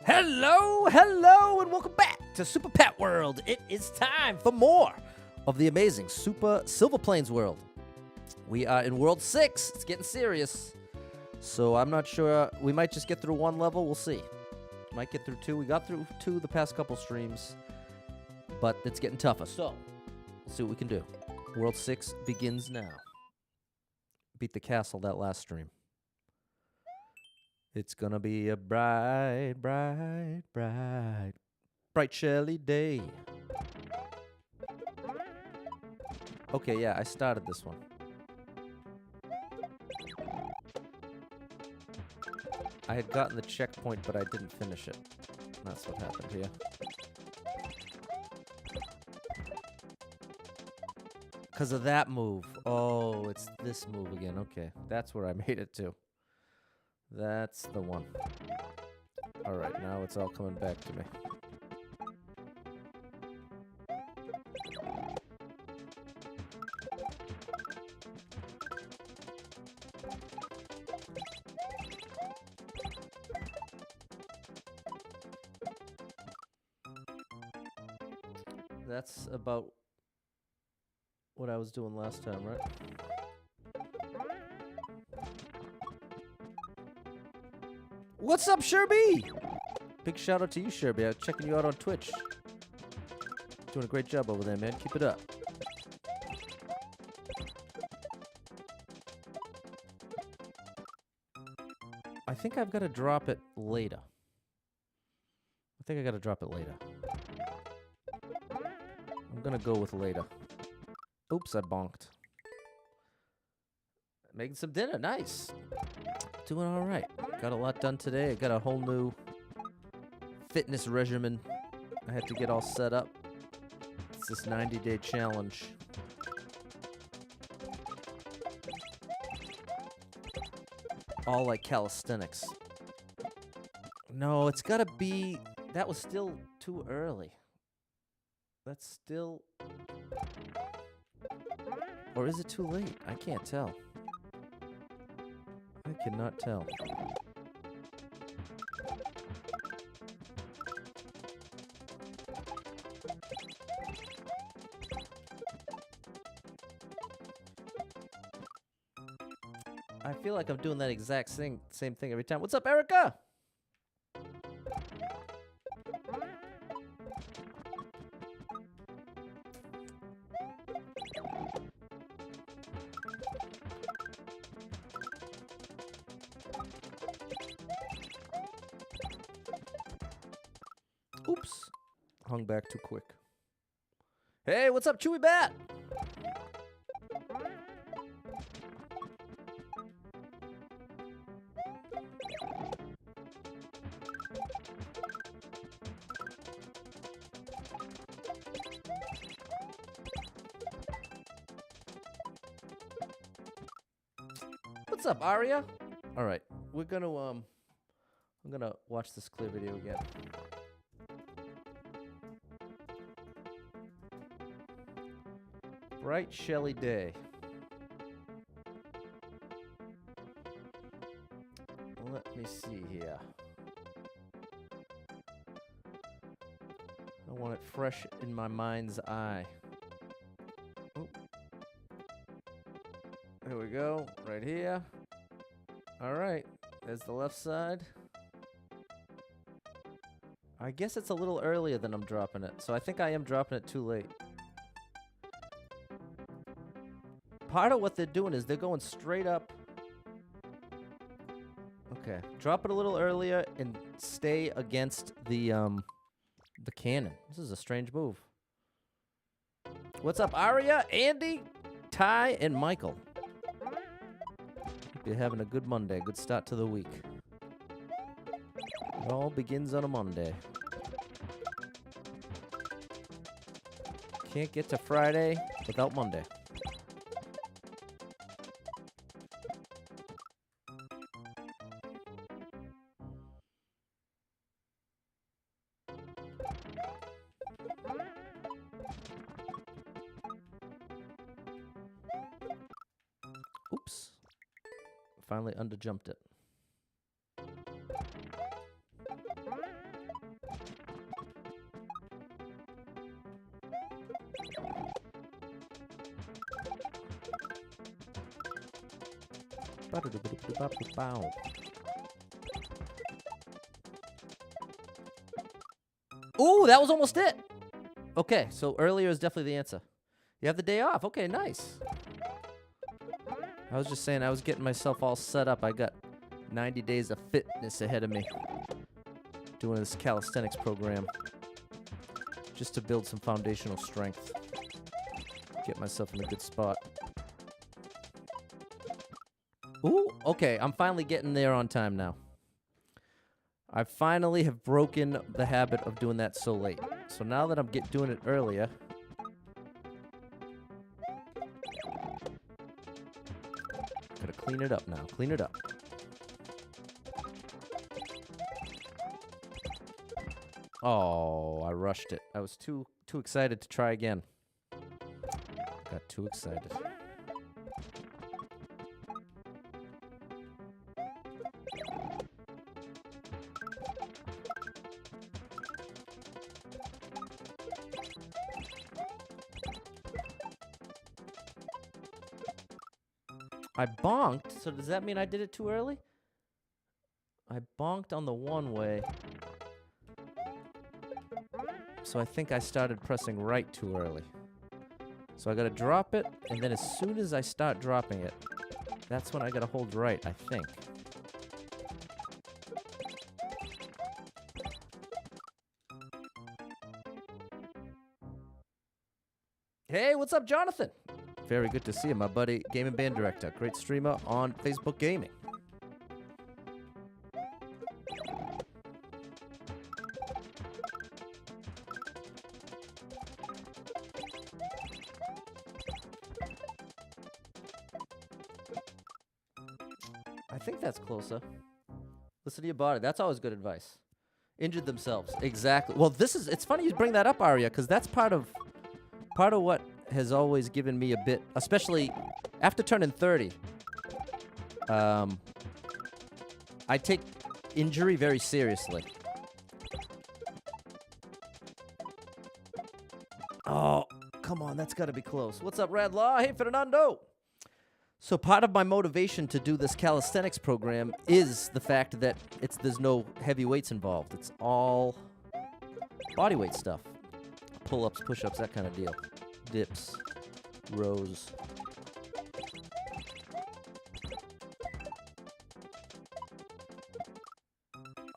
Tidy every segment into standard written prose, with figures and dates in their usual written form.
Hello, hello, and welcome back to Super Pet World. It is time for more of the amazing Super Slvrplane world. We are in World 6. It's getting serious. So I'm not sure. We might just get through one level. We'll see. Might get through two. We got through two the past couple streams. But it's getting tougher. So let's see what we can do. World 6 begins now. Beat the castle that last stream. It's gonna be a bright, bright, bright, bright Shelly day. Okay, yeah, I started this one. I had gotten the checkpoint, but I didn't finish it. That's what happened here. Because of that move. Oh, it's this move again. Okay, that's where I made it to. That's the one. Alright, now it's all coming back to me. That's about what I was doing last time, right? What's up, Sherby? Big shout out to you, Sherby. I'm checking you out on Twitch. Doing a great job over there, man. Keep it up. I think I've got to drop it later. I'm gonna go with later. Oops, I bonked. Making some dinner. Nice. Doing all right. Got a lot done today. I got a whole new fitness regimen I had to get all set up. It's this 90-day challenge. All like calisthenics. No, it's gotta be... That was still too early. That's still... Or is it too late? I can't tell. I cannot tell. I feel like I'm doing that exact same thing every time. What's up, Erica? Oops. Hung back too quick. Hey, what's up, Chewy Bat? What's up, Aria? All right, we're gonna I'm gonna watch this clear video again. Bright Shelly day. Let me see here. I want it fresh in my mind's eye. Oh. There we go, right here. All right, there's the left side. I guess it's a little earlier than I'm dropping it, so I think I am dropping it too late. Part of what they're doing is they're going straight up. Okay, drop it a little earlier and stay against the cannon. This is a strange move. What's up, Aria, Andy, Ty, and Michael? Hope you're having a good Monday, good start to the week. It all begins on a Monday. Can't get to Friday without Monday. Oops. Finally underjumped it. Ooh, that was almost it. Okay, so earlier is definitely the answer. You have the day off. Okay, nice. I was just saying I was getting myself all set up. I got 90 days of fitness ahead of me. Doing this calisthenics program. Just to build some foundational strength. Get myself in a good spot. Ooh, okay, I'm finally getting there on time now. I finally have broken the habit of doing that so late. So now that I'm doing it earlier... Gotta clean it up now. Clean it up. Oh, I rushed it. I was too excited to try again. Got too excited. I bonked, so does that mean I did it too early? I bonked on the one way. So I think I started pressing right too early. So I gotta drop it, and then as soon as I start dropping it, that's when I gotta hold right, I think. Hey, what's up, Jonathan? Very good to see you, my buddy, Game and Band Director. Great streamer on Facebook Gaming. I think that's closer. Listen to your body. That's always good advice. Injured themselves. Exactly. Well, it's funny you bring that up, Arya, because that's part of what has always given me a bit, especially after turning 30. I take injury very seriously. Oh, come on, that's got to be close. What's up, Radlaw? Hey, Fernando. So part of my motivation to do this calisthenics program is the fact that there's no heavy weights involved. It's all body weight stuff. Pull-ups, push-ups, that kind of deal. Dips, rows.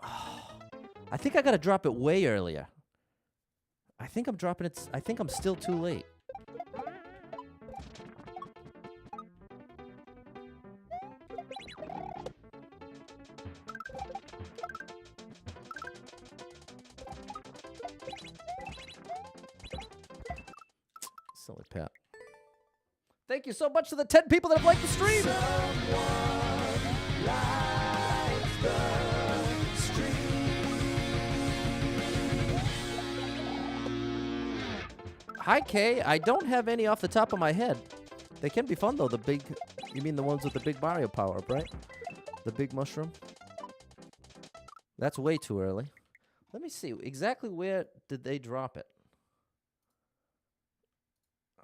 Oh, I think I gotta drop it way earlier. I think I'm dropping it. I think I'm still too late. Silly Pat. Thank you so much to the 10 people that have liked the stream. Hi, Kay. I don't have any off the top of my head. They can be fun, though. You mean the ones with the big Mario power-up, right? The big mushroom? That's way too early. Let me see. Exactly where did they drop it?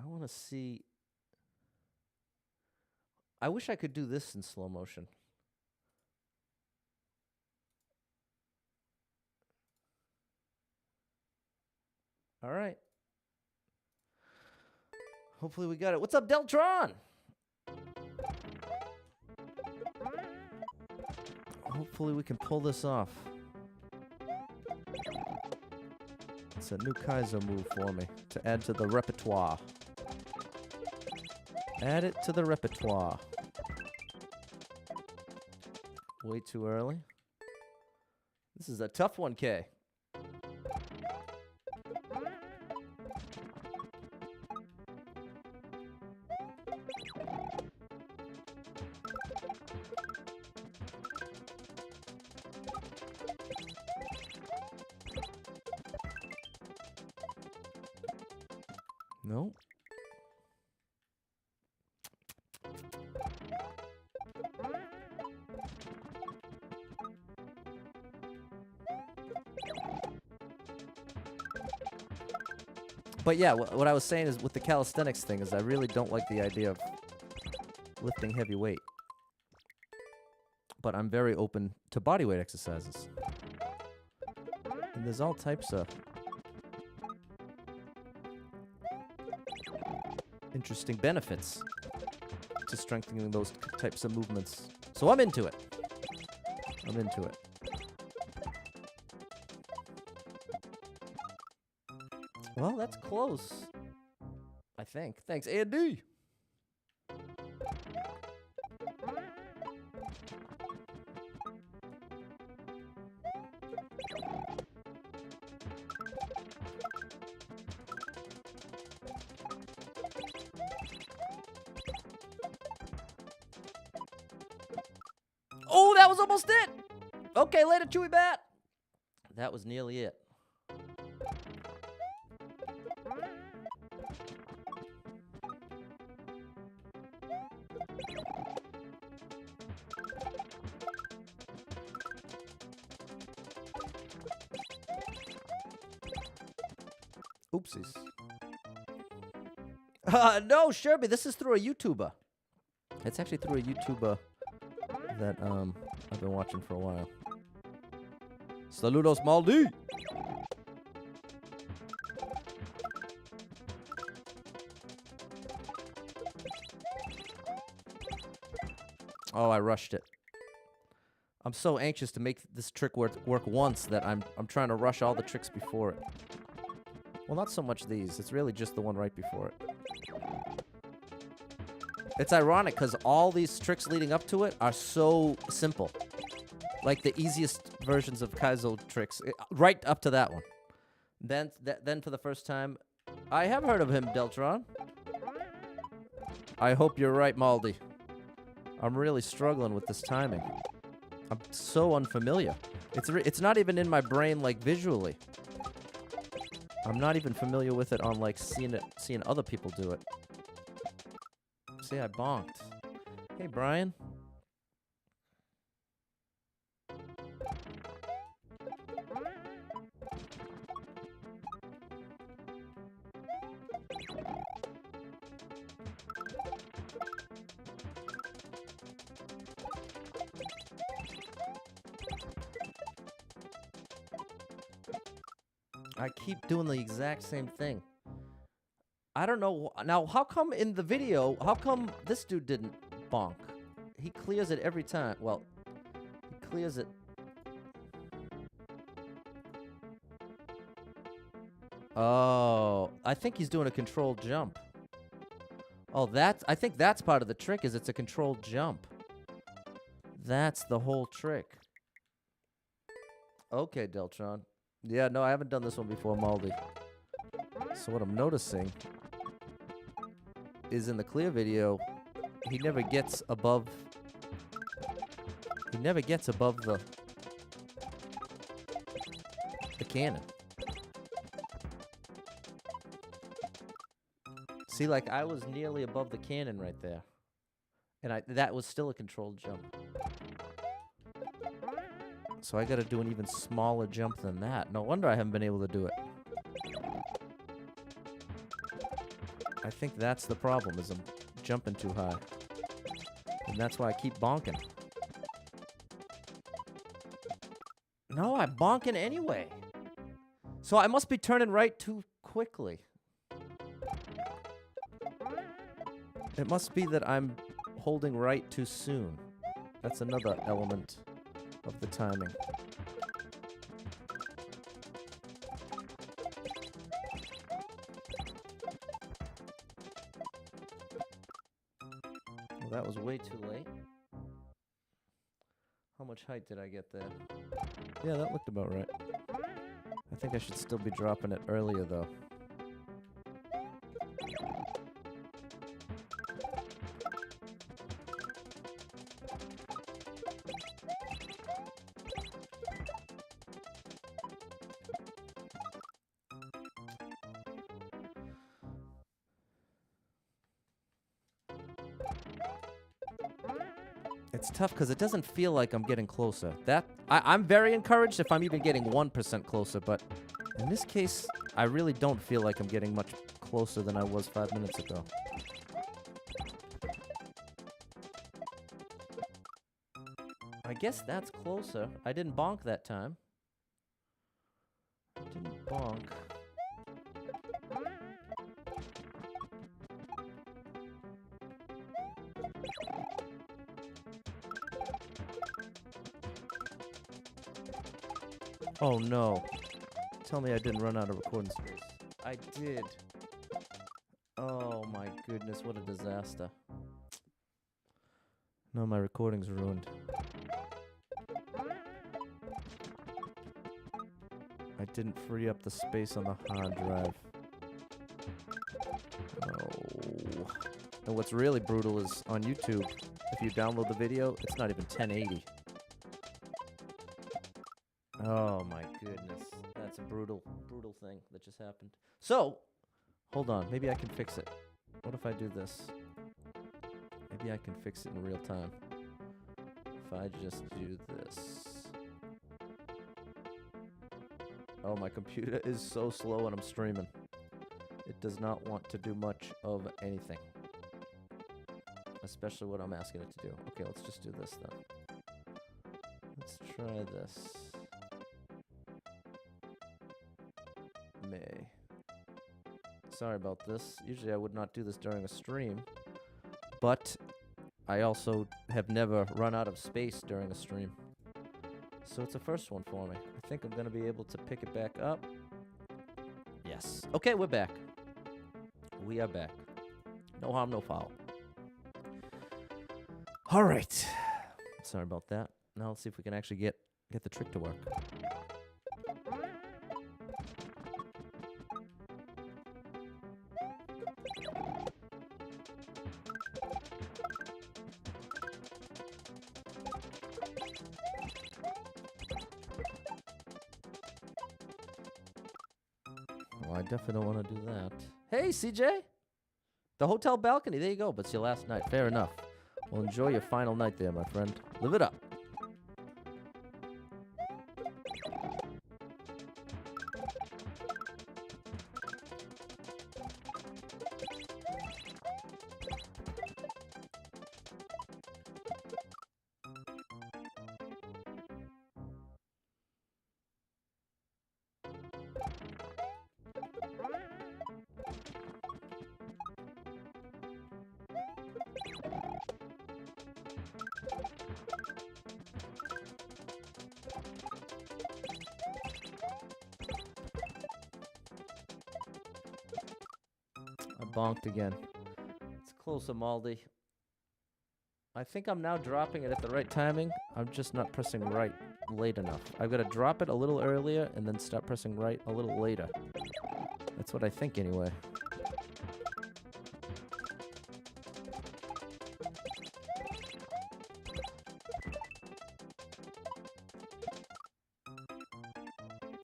I want to see. I wish I could do this in slow motion. All right. Hopefully we got it. What's up, Deltron? Hopefully we can pull this off. It's a new Kaiser move for me to add to the repertoire. Add it to the repertoire. Way too early. This is a tough one, Kay. No. But yeah, what I was saying is with the calisthenics thing is I really don't like the idea of lifting heavy weight. but I'm very open to bodyweight exercises. And there's all types of interesting benefits to strengthening those types of movements. So I'm into it. I'm into it. Well, that's close, I think. Thanks, Andy. Oh, that was almost it. Okay, later, Chewy Bat. That was nearly it. Oopsies. No, Sherby, this is through a YouTuber. It's actually through a YouTuber that I've been watching for a while. Saludos, Maldi! Oh, I rushed it. I'm so anxious to make this trick work once that I'm trying to rush all the tricks before it. Well, not so much these. It's really just the one right before it. It's ironic because all these tricks leading up to it are so simple. Like the easiest versions of Kaizo tricks, right up to that one. Then for the first time, I have heard of him, Deltron. I hope you're right, Maldi. I'm really struggling with this timing. I'm so unfamiliar. It's not even in my brain, like, visually. I'm not even familiar with it on, like, seeing other people do it. See, I bonked. Hey, Brian. I keep doing the exact same thing. I don't know. Now, how come in the video, how come this dude didn't bonk? He clears it every time. Well, he clears it. Oh, I think he's doing a controlled jump. Oh, I think that's part of the trick, is it's a controlled jump. That's the whole trick. Okay, Deltron. Yeah, no, I haven't done this one before, Maldi. So what I'm noticing is in the clear video, he never gets above the cannon. See, like, I was nearly above the cannon right there. And that was still a controlled jump. So I gotta do an even smaller jump than that. No wonder I haven't been able to do it. I think that's the problem, is I'm jumping too high. And that's why I keep bonking. No, I'm bonking anyway. So I must be turning right too quickly. It must be that I'm holding right too soon. That's another element of the timing. Well, that was way too late. How much height did I get there? Yeah, that looked about right. I think I should still be dropping it earlier, though. It's tough because it doesn't feel like I'm getting closer. I'm very encouraged if I'm even getting 1% closer, but in this case, I really don't feel like I'm getting much closer than I was 5 minutes ago. I guess that's closer. I didn't bonk that time. I didn't bonk. Oh no. Tell me I didn't run out of recording space. I did. Oh my goodness, what a disaster. No, my recording's ruined. I didn't free up the space on the hard drive. Oh. And what's really brutal is on YouTube, if you download the video, it's not even 1080. Oh my goodness. That's a brutal thing that just happened. So, hold on. Maybe I can fix it. What if I do this? Maybe I can fix it in real time. If I just do this. Oh, my computer is so slow when I'm streaming. It does not want to do much of anything. Especially what I'm asking it to do. Okay, let's just do this then. Let's try this. May. Sorry about this. Usually I would not do this during a stream. But I also have never run out of space during a stream. So it's a first one for me. I think I'm going to be able to pick it back up. Yes. Okay, we're back. We are back. No harm, no foul. All right. Sorry about that. Now let's see if we can actually get the trick to work. Well, I definitely don't want to do that. Hey, CJ! The hotel balcony, there you go. But it's your last night. Fair enough. Well, enjoy your final night there, my friend. Live it up. I bonked again. It's closer, Maldi. I think I'm now dropping it at the right timing. I'm just not pressing right late enough. I've got to drop it a little earlier and then start pressing right a little later. That's what I think anyway.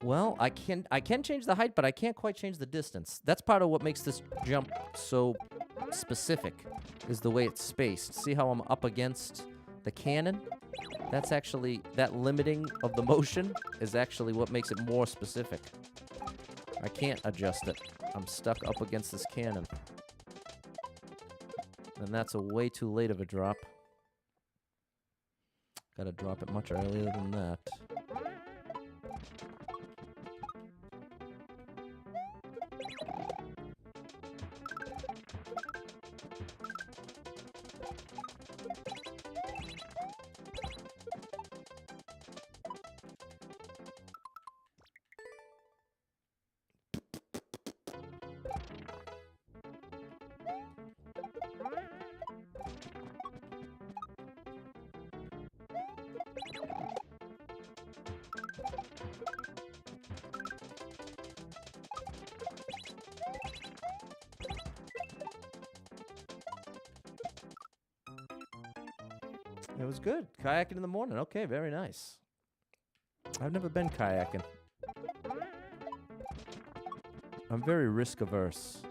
Well, I can change the height, but I can't quite change the distance. That's part of what makes this jump so specific, is the way it's spaced. See how I'm up against the cannon? That's actually, that limiting of the motion is actually what makes it more specific. I can't adjust it. I'm stuck up against this cannon. And that's a way too late of a drop. Gotta drop it much earlier than that. It was good. Kayaking in the morning. Okay, very nice. I've never been kayaking. I'm very risk averse.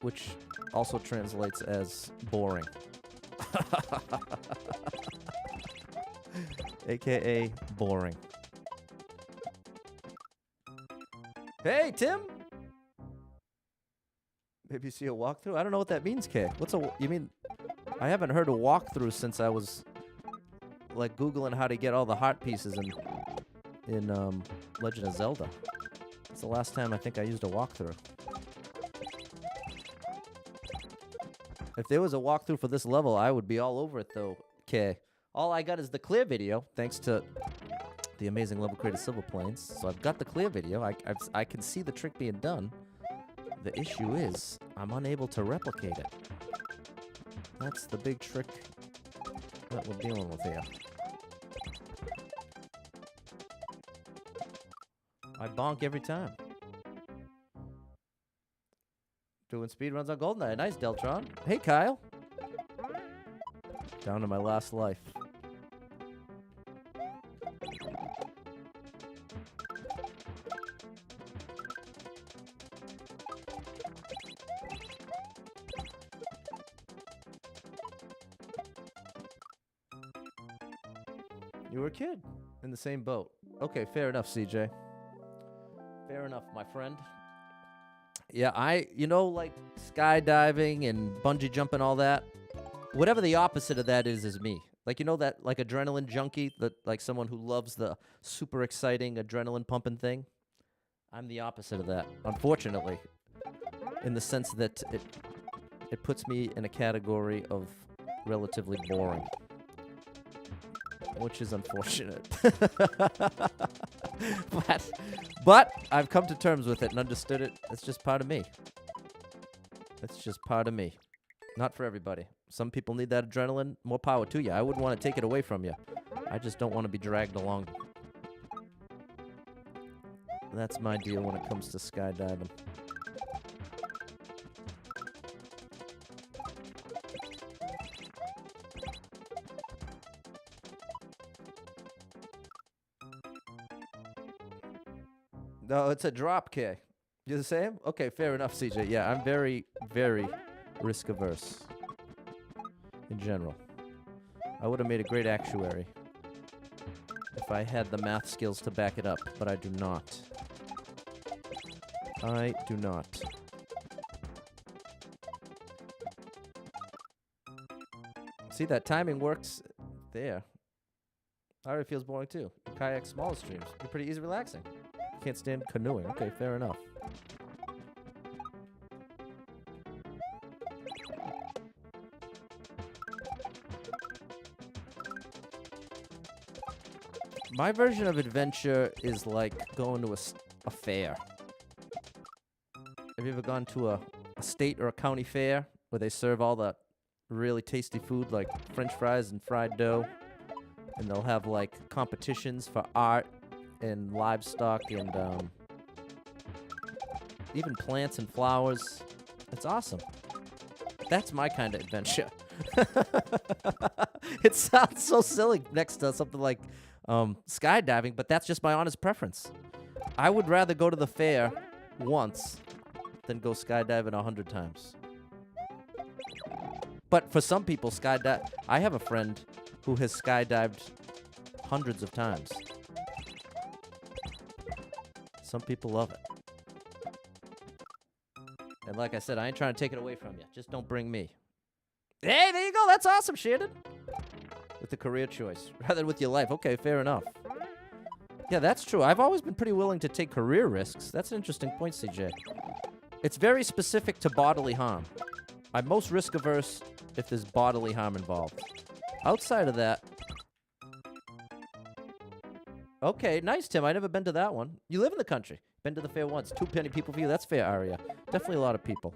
Which also translates as boring. AKA boring. Hey, Tim! Maybe you see a walkthrough? I don't know what that means, Kay. You mean... I haven't heard a walkthrough since I was like Googling how to get all the heart pieces in Legend of Zelda. It's the last time I think I used a walkthrough. If there was a walkthrough for this level, I would be all over it though. Okay. All I got is the clear video, thanks to the amazing level creator Slvrplane2. So I've got the clear video. I can see the trick being done. The issue is I'm unable to replicate it. That's the big trick that we're dealing with here. I bonk every time. Doing speedruns on GoldenEye. Nice, Deltron. Hey, Kyle. Down to my last life. You were a kid in the same boat. Okay, fair enough, CJ. Fair enough, my friend. Yeah, you know, like skydiving and bungee jumping, all that. Whatever the opposite of that is me. Like, you know that, like, adrenaline junkie, like someone who loves the super exciting adrenaline pumping thing? I'm the opposite of that, unfortunately, in the sense that it puts me in a category of relatively boring, which is unfortunate. But I've come to terms with it and understood it. It's just part of me. It's just part of me. Not for everybody. Some people need that adrenaline. More power to you. I wouldn't want to take it away from you. I just don't want to be dragged along. That's my deal when it comes to skydiving. No, it's a drop K. You're the same? Okay, fair enough, CJ. Yeah, I'm very, very risk averse in general. I would have made a great actuary if I had the math skills to back it up, but I do not. I do not. See, that timing works there. Already feels boring too. Kayak smaller streams. They're pretty easy relaxing. Can't stand canoeing. Okay, fair enough. My version of adventure is like going to a fair. Have you ever gone to a state or a county fair where they serve all the really tasty food like French fries and fried dough? And they'll have like competitions for art and livestock and even plants and flowers. It's awesome. That's my kind of adventure. It sounds so silly next to something like skydiving, but that's just my honest preference. I would rather go to the fair once than go skydiving 100 times. But for some people, I have a friend who has skydived hundreds of times. Some people love it. And like I said, I ain't trying to take it away from you. Just don't bring me. Hey, there you go. That's awesome, Shannon. With the career choice, rather than with your life. Okay, fair enough. Yeah, that's true. I've always been pretty willing to take career risks. That's an interesting point, CJ. It's very specific to bodily harm. I'm most risk averse if there's bodily harm involved. Outside of that... Okay, nice, Tim. I've never been to that one. You live in the country. Been to the fair once. 2 penny people for you. That's fair area. Definitely a lot of people.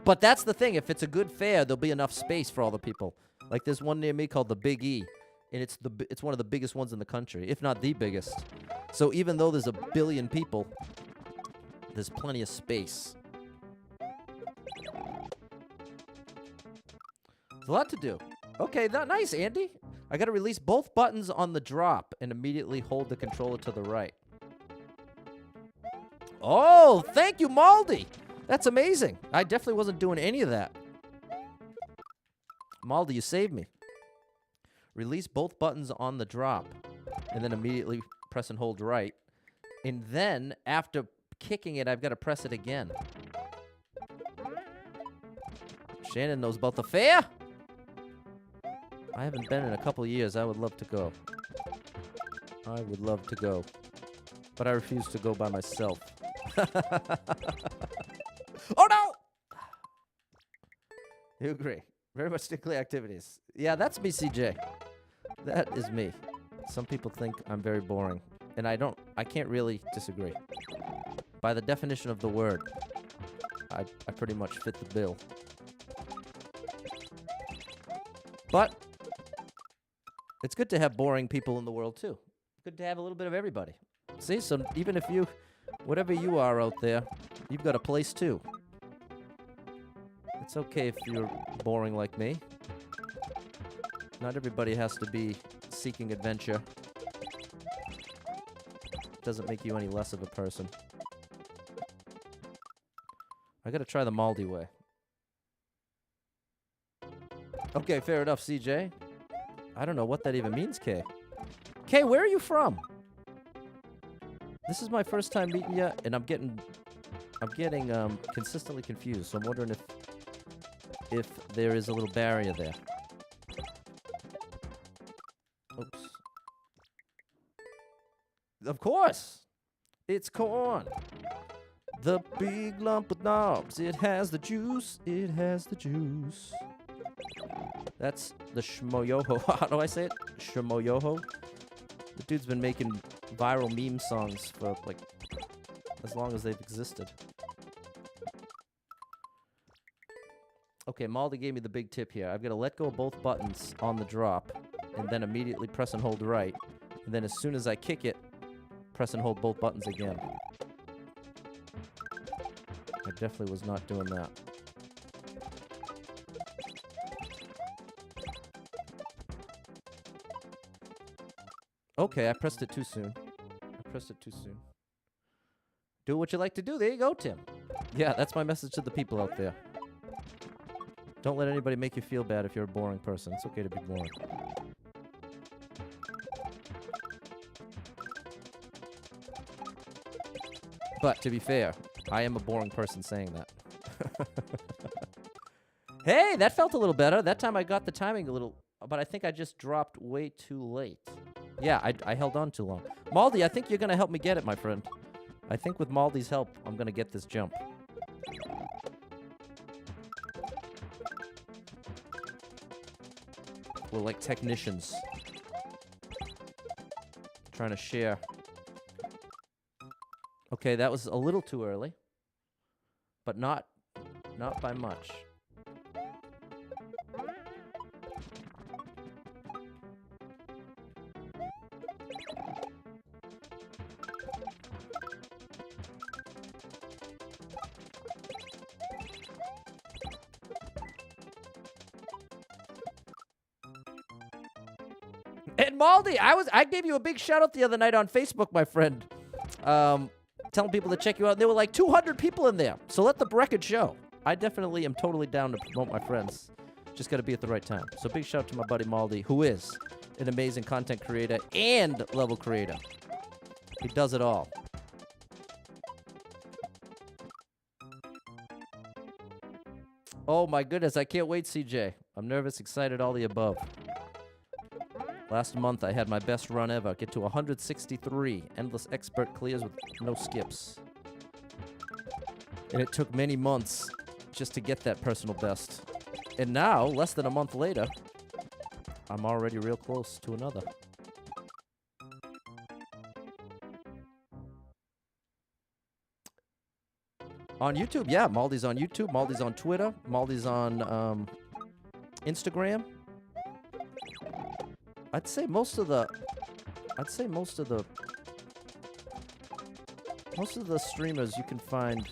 But that's the thing. If it's a good fair, there'll be enough space for all the people. Like there's one near me called the Big E. And it's one of the biggest ones in the country, if not the biggest. So even though there's 1 billion people, there's plenty of space. There's a lot to do. Okay, nice, Andy. I got to release both buttons on the drop and immediately hold the controller to the right. Oh, thank you, Maldi. That's amazing. I definitely wasn't doing any of that. Maldi, you saved me. Release both buttons on the drop and then immediately press and hold right. And then, after kicking it, I've got to press it again. Shannon knows about the fair. I haven't been in a couple of years. I would love to go. I would love to go. But I refuse to go by myself. Oh, no! You agree. Very much stickly activities. Yeah, that's me, CJ. That is me. Some people think I'm very boring. And I can't really disagree. By the definition of the word, I pretty much fit the bill. But it's good to have boring people in the world, too. Good to have a little bit of everybody. See, so even if you, whatever you are out there, you've got a place, too. It's okay if you're boring like me. Not everybody has to be seeking adventure. Doesn't make you any less of a person. I gotta try the Maldi way. Okay, fair enough, CJ. I don't know what that even means, Kay. Kay, where are you from? This is my first time meeting you, and I'm getting consistently confused. So I'm wondering if there is a little barrier there. Oops. Of course, it's corn. The big lump with knobs. It has the juice. It has the juice. That's the shmoyoho. How do I say it? Shmoyoho. The dude's been making viral meme songs for, like, as long as they've existed. Okay, Maldi gave me the big tip here. I've got to let go of both buttons on the drop, and then immediately press and hold right. And then as soon as I kick it, press and hold both buttons again. I definitely was not doing that. Okay, I pressed it too soon. Do what you like to do. There you go, Tim. Yeah, that's my message to the people out there. Don't let anybody make you feel bad if you're a boring person. It's okay to be boring. But to be fair, I am a boring person saying that. Hey, that felt a little better. That time I got the timing a little, but I think I just dropped way too late. Yeah, I held on too long. Maldi, I think you're going to help me get it, my friend. I think with Maldi's help, I'm going to get this jump. We're like technicians. Trying to share. Okay, that was a little too early. But not by much. And Maldi, I gave you a big shout out the other night on Facebook, my friend. Telling people to check you out. And there were like 200 people in there. So let the record show. I definitely am totally down to promote my friends. Just got to be at the right time. So big shout out to my buddy Maldi, who is an amazing content creator and level creator. He does it all. Oh my goodness, I can't wait, CJ. I'm nervous, excited, all the above. Last month, I had my best run ever. Get to 163. Endless expert clears with no skips. And it took many months just to get that personal best. And now, less than a month later, I'm already real close to another. On YouTube? Yeah, Maldi's on YouTube. Maldi's on Twitter. Maldi's on Instagram. I'd say most of the streamers you can find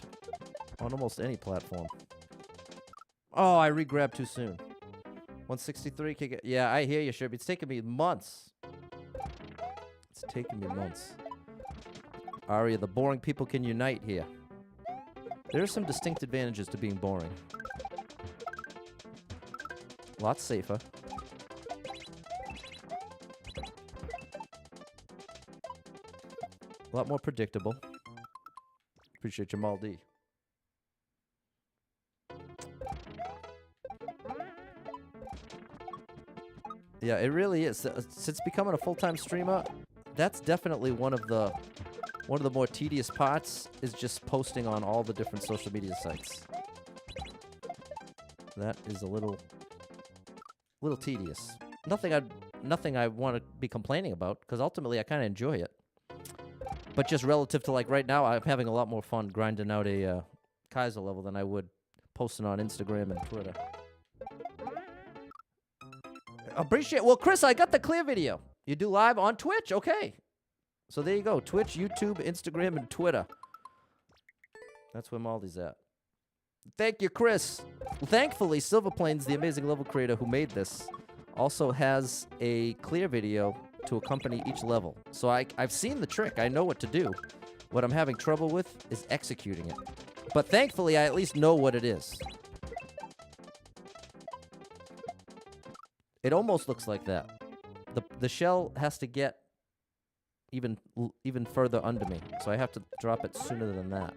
on almost any platform. Oh, I re-grabbed too soon. 163 kick it. Yeah, I hear you, Sherby. It's taken me months. Aria, the boring people can unite here. There are some distinct advantages to being boring. Lots safer. A lot more predictable. Appreciate you, Maldi. Yeah, it really is. Since becoming a full-time streamer, that's definitely one of the more tedious parts is just posting on all the different social media sites. That is a little tedious. Nothing I want to be complaining about, because ultimately I kind of enjoy it. But just relative to like right now, I'm having a lot more fun grinding out a Kaiser level than I would posting on Instagram and Twitter. Appreciate. Well, Chris, I got the clear video. You do live on Twitch, okay? So there you go. Twitch, YouTube, Instagram, and Twitter. That's where Maldi's at. Thank you, Chris. Thankfully, Slvrplane2, the amazing level creator who made this, also has a clear video to accompany each level. So I've seen the trick. I know what to do. What I'm having trouble with is executing it. But thankfully, I at least know what it is. It almost looks like that. The shell has to get even further under me, so I have to drop it sooner than that.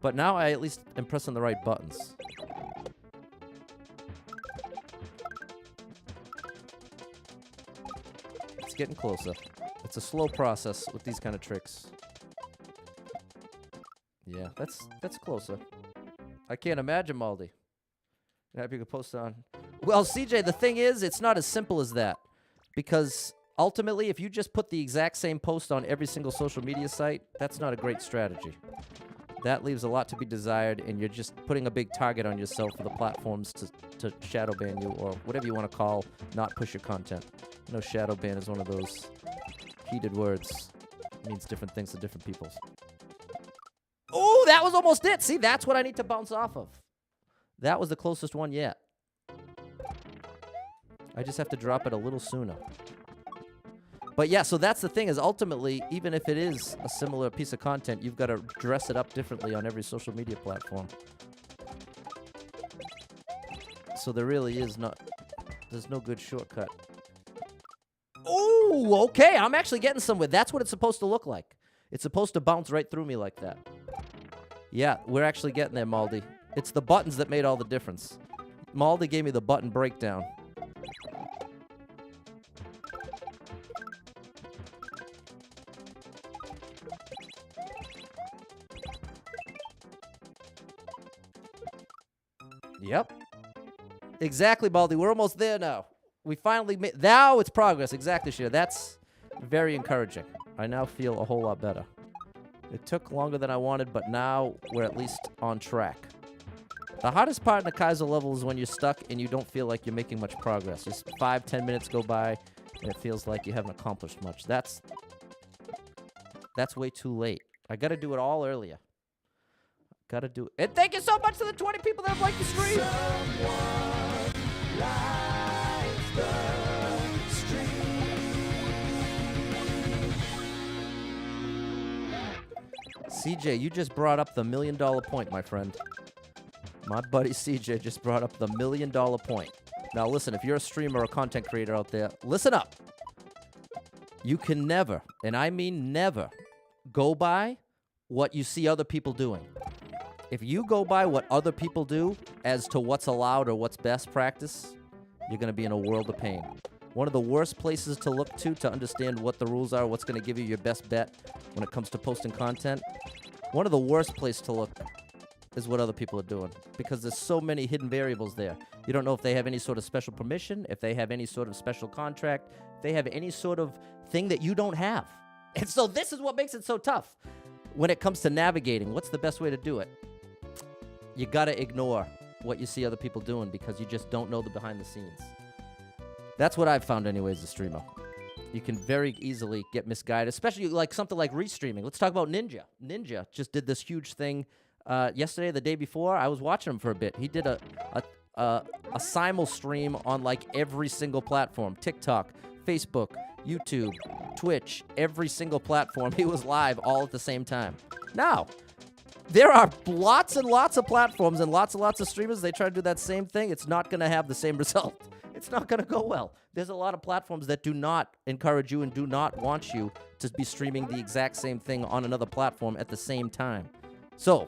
But now I at least am pressing the right buttons. It's getting closer. It's a slow process with these kind of tricks. Yeah, that's closer. I can't imagine, Maldi. Happy you could post on. Well, CJ, the thing is, it's not as simple as that. Because ultimately, if you just put the exact same post on every single social media site, that's not a great strategy. That leaves a lot to be desired, and you're just putting a big target on yourself for the platforms to shadow ban you, or whatever you want to call not push your content. I know shadow ban is one of those heated words. It means different things to different people. Oh, that was almost it. See, that's what I need to bounce off of. That was the closest one yet. I just have to drop it a little sooner. But yeah, so that's the thing, is ultimately, even if it is a similar piece of content, you've got to dress it up differently on every social media platform. So there really is there's no good shortcut. Oh, okay, I'm actually getting somewhere. That's what it's supposed to look like. It's supposed to bounce right through me like that. Yeah, we're actually getting there, Maldi. It's the buttons that made all the difference. Maldi gave me the button breakdown. Yep. Exactly, Baldy. We're almost there now. We finally made... Now it's progress. Exactly, Sheila. That's very encouraging. I now feel a whole lot better. It took longer than I wanted, but now we're at least on track. The hardest part in the Kaiser level is when you're stuck and you don't feel like you're making much progress. Just 5-10 minutes go by, and it feels like you haven't accomplished much. That's way too late. I got to do it all earlier. Gotta do it. And thank you so much to the 20 people that have liked the stream. CJ, you just brought up the $1 million point, my friend. My buddy CJ just brought up the $1 million point. Now listen, if you're a streamer or content creator out there, listen up. You can never, and I mean never, go by what you see other people doing. If you go by what other people do as to what's allowed or what's best practice, you're going to be in a world of pain. One of the worst places to look to understand what the rules are, what's going to give you your best bet when it comes to posting content, one of the worst places to look is what other people are doing, because there's so many hidden variables there. You don't know if they have any sort of special permission, if they have any sort of special contract, if they have any sort of thing that you don't have. And so this is what makes it so tough when it comes to navigating. What's the best way to do it? You gotta ignore what you see other people doing because you just don't know the behind the scenes. That's what I've found anyways as a streamer. You can very easily get misguided, especially like something like restreaming. Let's talk about Ninja. Ninja just did this huge thing yesterday, the day before. I was watching him for a bit. He did a simul stream on like every single platform. TikTok, Facebook, YouTube, Twitch, every single platform. He was live all at the same time. Now, there are lots and lots of platforms and lots of streamers. They try to do that same thing. It's not going to have the same result. It's not going to go well. There's a lot of platforms that do not encourage you and do not want you to be streaming the exact same thing on another platform at the same time. So,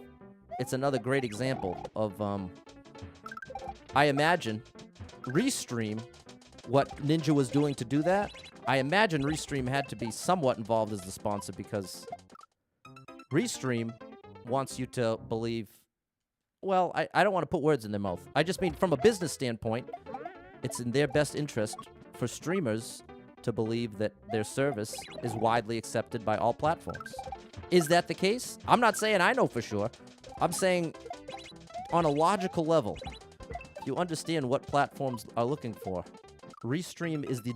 it's another great example of, I imagine, Restream what Ninja was doing to do that, I imagine Restream had to be somewhat involved as the sponsor because Restream wants you to believe, well, I don't want to put words in their mouth. I just mean from a business standpoint, it's in their best interest for streamers to believe that their service is widely accepted by all platforms. Is that the case? I'm not saying I know for sure. I'm saying on a logical level, if you understand what platforms are looking for, Restream is the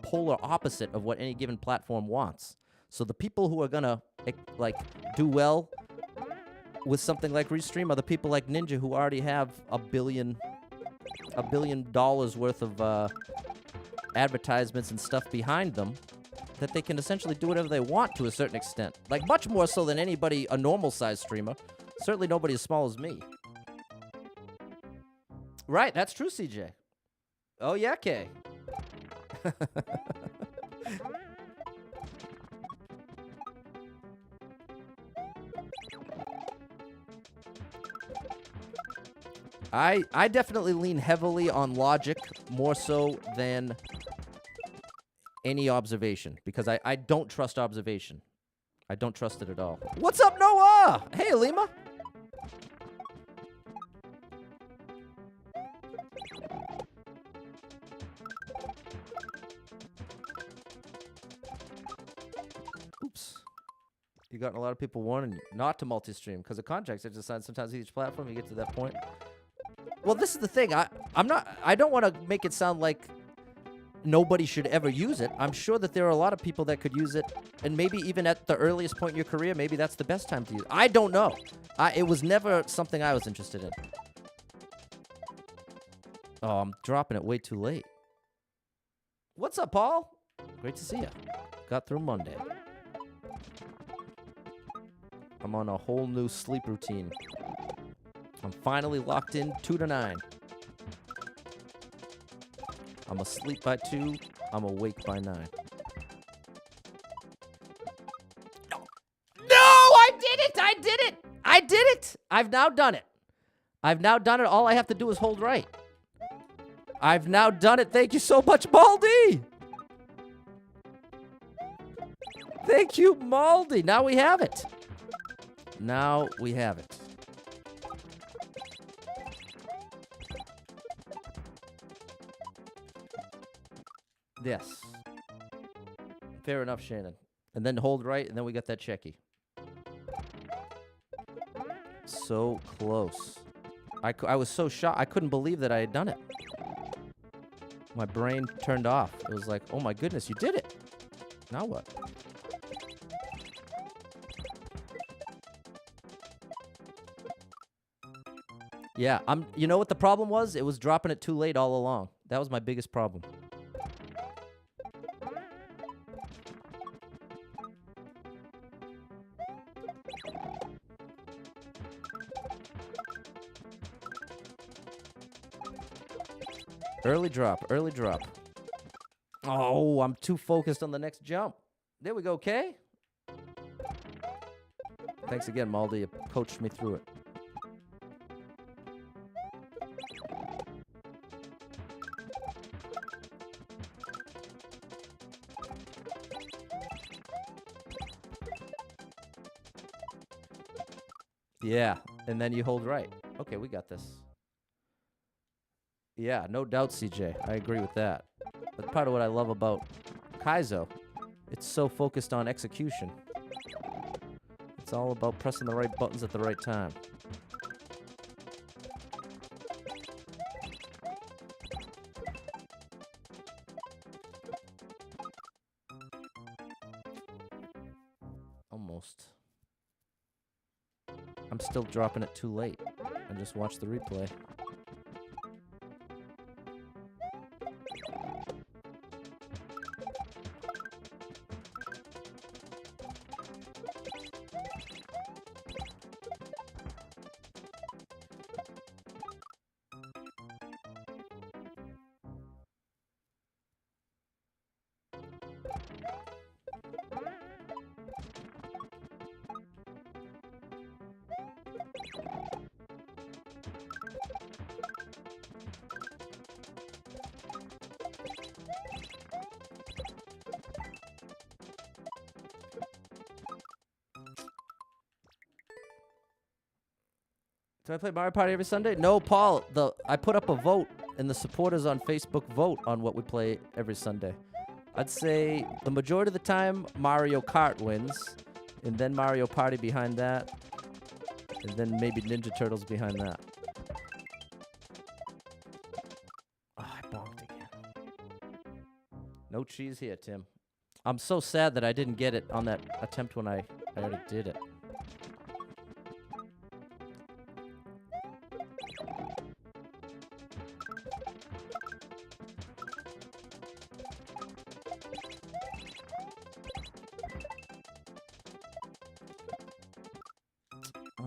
polar opposite of what any given platform wants. So the people who are gonna like do well with something like Restream are the people like Ninja who already have $1 billion worth of advertisements and stuff behind them, that they can essentially do whatever they want to a certain extent. Like much more so than anybody, a normal sized streamer. Certainly nobody as small as me. Right, that's true, CJ. Oh yeah, Kay. I definitely lean heavily on logic more so than any observation, because I don't trust observation. I don't trust it at all. What's up, Noah? Hey, Alima. Oops. You gotten a lot of people warning you not to multi-stream because of contracts that just signed sometimes with each platform. You get to that point. Well, this is the thing. I don't want to make it sound like nobody should ever use it. I'm sure that there are a lot of people that could use it, and maybe even at the earliest point in your career, maybe that's the best time to use it. I don't know. It was never something I was interested in. Oh, I'm dropping it way too late. What's up, Paul? Great to see you. Got through Monday. I'm on a whole new sleep routine. I'm finally locked in 2 to 9. I'm asleep by 2. I'm awake by 9. No! No! I did it! I did it! I did it! I've now done it. I've now done it. All I have to do is hold right. I've now done it. Thank you so much, Maldy! Thank you, Maldy. Now we have it. Now we have it. Yes. Fair enough, Shannon. And then hold right, and then we got that checky. So close. I was so shocked. I couldn't believe that I had done it. My brain turned off. It was like, oh my goodness, you did it. Now what? Yeah, you know what the problem was? It was dropping it too late all along. That was my biggest problem. Early drop, early drop. Oh, I'm too focused on the next jump. There we go, Kay. Thanks again, Maldy. You coached me through it. Yeah, and then you hold right. Okay, we got this. Yeah, no doubt, CJ. I agree with that. That's part of what I love about Kaizo. It's so focused on execution. It's all about pressing the right buttons at the right time. Almost. I'm still dropping it too late. I just watched the replay. Do I play Mario Party every Sunday? No, Paul. I put up a vote, and the supporters on Facebook vote on what we play every Sunday. I'd say the majority of the time, Mario Kart wins, and then Mario Party behind that, and then maybe Ninja Turtles behind that. Oh, I bonked again. No cheese here, Tim. I'm so sad that I didn't get it on that attempt when I already did it.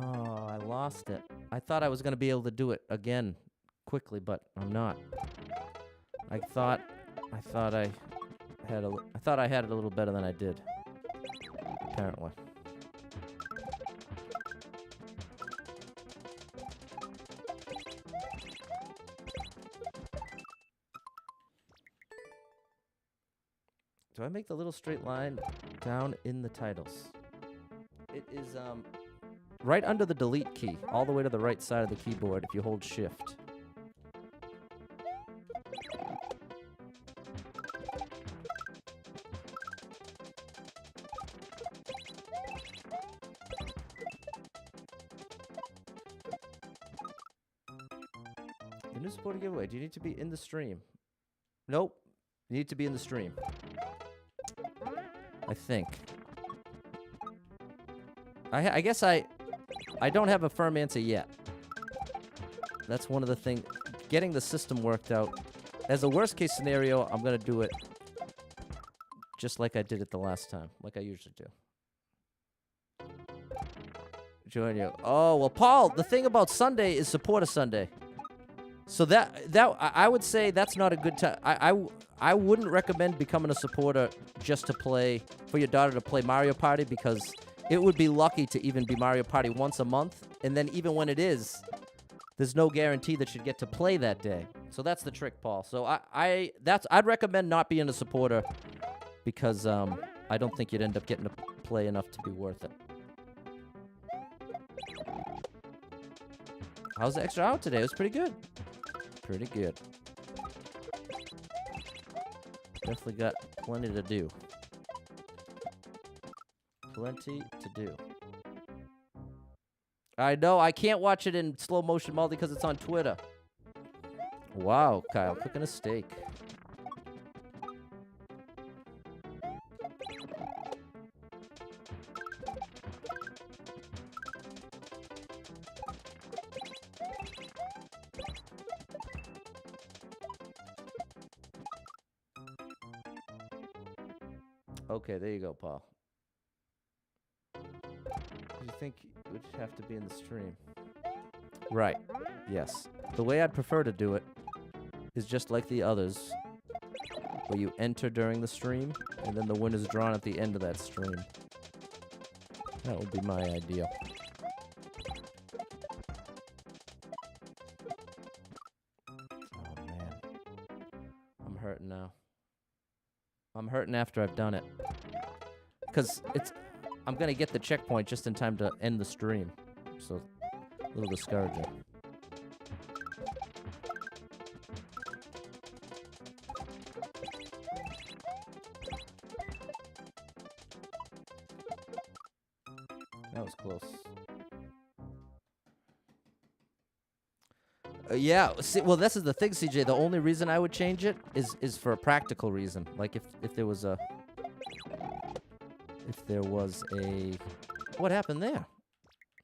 Oh, I lost it. I thought I was going to be able to do it again quickly, but I'm not. I thought I had it a little better than I did. Apparently. Do I make the little straight line down in the titles? It is right under the delete key, all the way to the right side of the keyboard if you hold shift. The new supporter giveaway. Do you need to be in the stream? Nope. You need to be in the stream. I think. I guess I don't have a firm answer yet. That's one of the things. Getting the system worked out. As a worst case scenario, I'm going to do it just like I did it the last time. Like I usually do. Join you. Oh, well, Paul, the thing about Sunday is Supporter Sunday. So I would say that's not a good time. I wouldn't recommend becoming a supporter just to play, for your daughter to play Mario Party, because it would be lucky to even be Mario Party once a month. And then even when it is, there's no guarantee that she'd get to play that day. So that's the trick, Paul. So I'd recommend not being a supporter, because I don't think you'd end up getting to play enough to be worth it. How's the extra hour today? It was pretty good. Pretty good. Definitely got plenty to do. Plenty to do. I know, I can't watch it in slow motion multi because it's on Twitter. Wow, Kyle, cooking a steak. Okay, there you go, Paul. You think it would have to be in the stream? Right. Yes. The way I'd prefer to do it is just like the others, where you enter during the stream, and then the winner's drawn at the end of that stream. That would be my idea. Oh, man. I'm hurting now. I'm hurting after I've done it. Because I'm going to get the checkpoint just in time to end the stream. So, a little discouraging. That was close. Yeah, see, well, this is the thing, CJ. The only reason I would change it is for a practical reason. Like if there was a... If there was a... What happened there?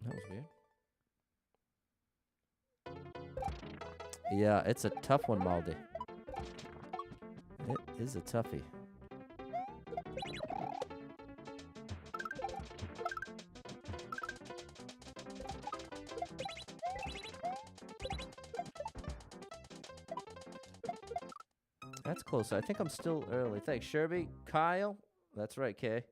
That was weird. Yeah, it's a tough one, Maldi. It is a toughie. That's close. I think I'm still early. Thanks, Sherby. Kyle. That's right, Kay.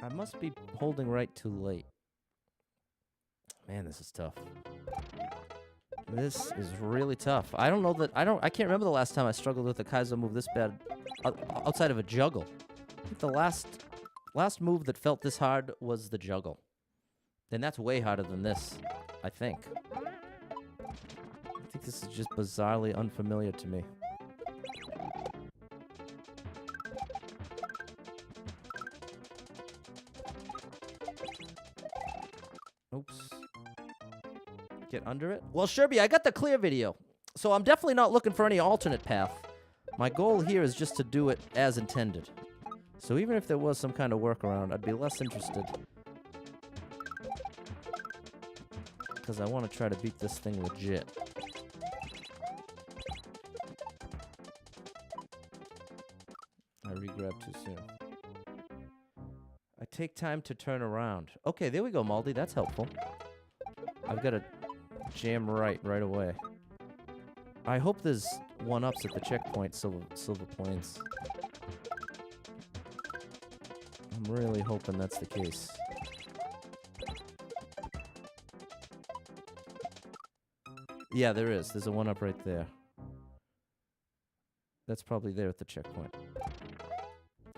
I must be holding right too late. Man, this is tough. This is really tough. I don't know that... I can't remember the last time I struggled with a Kaizo move this bad outside of a juggle. I think the last move that felt this hard was the juggle. And that's way harder than this, I think. I think this is just bizarrely unfamiliar to me. Oops. Get under it? Well, Sherby, I got the clear video, so I'm definitely not looking for any alternate path. My goal here is just to do it as intended. So even if there was some kind of workaround, I'd be less interested. Because I want to try to beat this thing legit. I re-grabbed too soon. I take time to turn around. Okay, there we go, Maldi. That's helpful. I've got to jam right away. I hope there's one-ups at the checkpoint, Slvrplanes. I'm really hoping that's the case. Yeah, there is. There's a one-up right there. That's probably there at the checkpoint.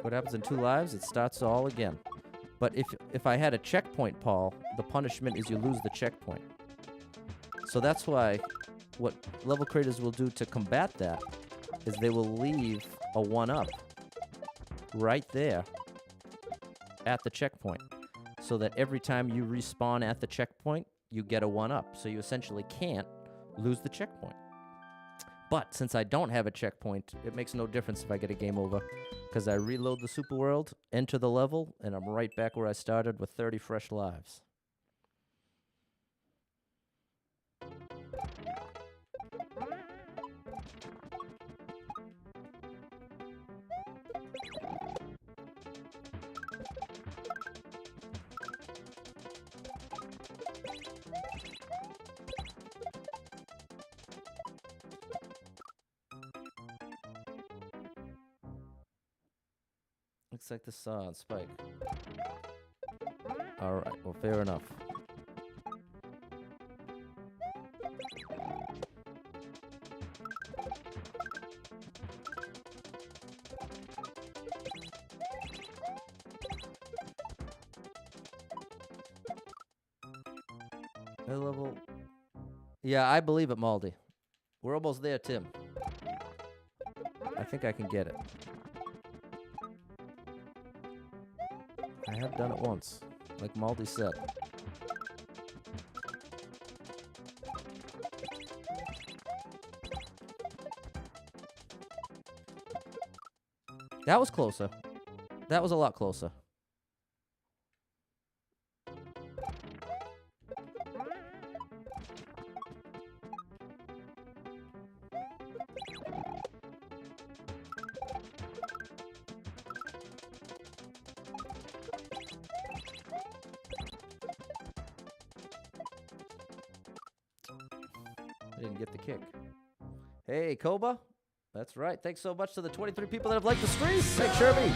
What happens in 2 lives? It starts all again. But if I had a checkpoint, Paul, the punishment is you lose the checkpoint. So that's why what level creators will do to combat that is they will leave a 1-up right there at the checkpoint. So that every time you respawn at the checkpoint, you get a 1-up. So you essentially can't lose the checkpoint. But since I don't have a checkpoint, it makes no difference if I get a game over. Because I reload the super world, enter the level, and I'm right back where I started with 30 fresh lives. Looks like the saw on Spike. Alright, well, fair enough. Level. Yeah, I believe it, Maldi. We're almost there, Tim. I think I can get it. I have done it once, like Maldi said. That was closer. That was a lot closer. I didn't get the kick. Hey, Koba. That's right. Thanks so much to the 23 people that have liked the stream. Thanks, Sherby.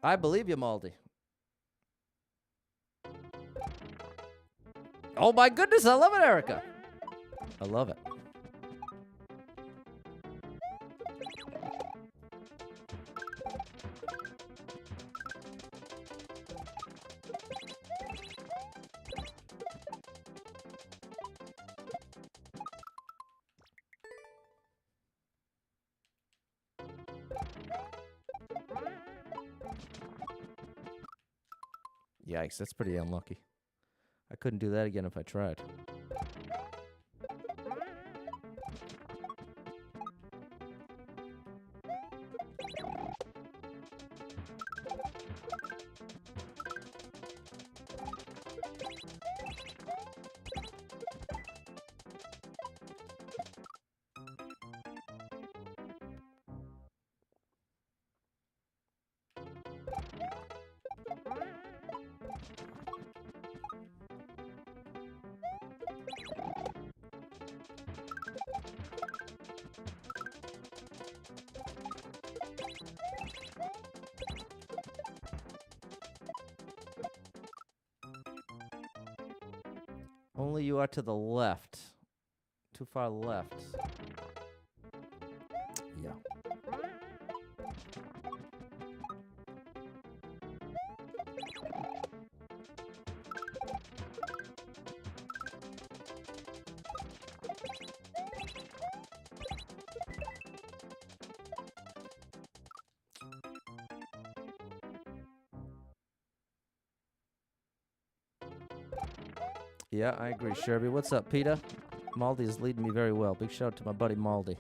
I believe you, Maldi. Oh my goodness, I love it, Erica. I love it. Yikes, that's pretty unlucky. I couldn't do that again if I tried. Only you are to the left. Too far left. Yeah. Yeah, I agree, Sherby. What's up, Peter? Maldi is leading me very well. Big shout out to my buddy Maldi.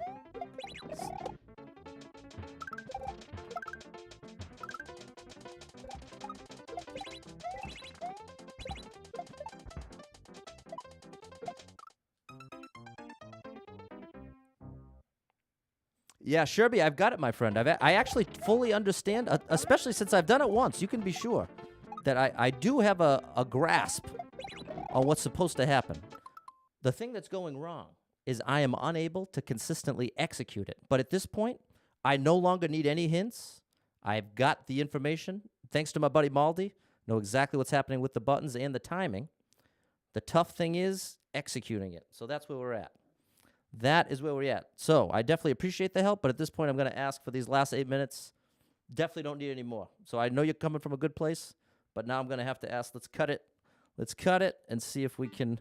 Yeah, Sherby, I've got it, my friend. I actually fully understand, especially since I've done it once. You can be sure that I do have a grasp on what's supposed to happen. The thing that's going wrong is I am unable to consistently execute it. But at this point, I no longer need any hints. I've got the information. Thanks to my buddy Maldi, know exactly what's happening with the buttons and the timing. The tough thing is executing it. So that's where we're at. That is where we're at. So I definitely appreciate the help, but at this point, I'm going to ask for these last 8 minutes. Definitely don't need any more. So I know you're coming from a good place, but now I'm going to have to ask, let's cut it. Let's cut it and see if we can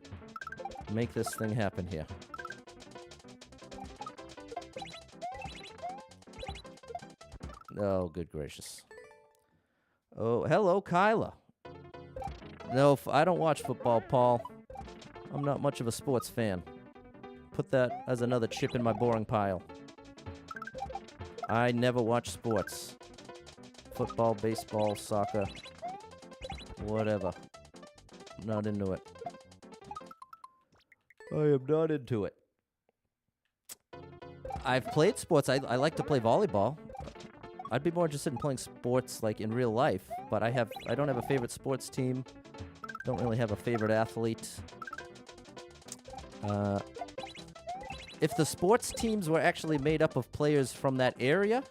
make this thing happen here. Oh, good gracious. Oh, hello, Kyla. No, I don't watch football, Paul. I'm not much of a sports fan. Put that as another chip in my boring pile. I never watch sports. Football, baseball, soccer, whatever. Not into it. I am not into it. I've played sports. I like to play volleyball. I'd be more interested in playing sports like in real life, but I don't have a favorite sports team. Don't really have a favorite athlete. If the sports teams were actually made up of players from that area,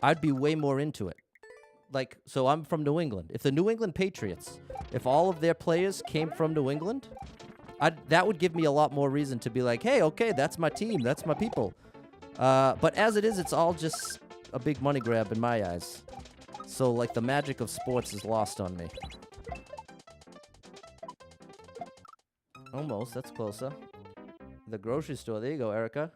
I'd be way more into it. Like, so I'm from New England. If the New England Patriots, if all of their players came from New England, that would give me a lot more reason to be like, hey, okay, that's my team, that's my people. But as it is, it's all just a big money grab in my eyes. So, like, the magic of sports is lost on me. Almost, that's closer. The grocery store. There you go, Erica.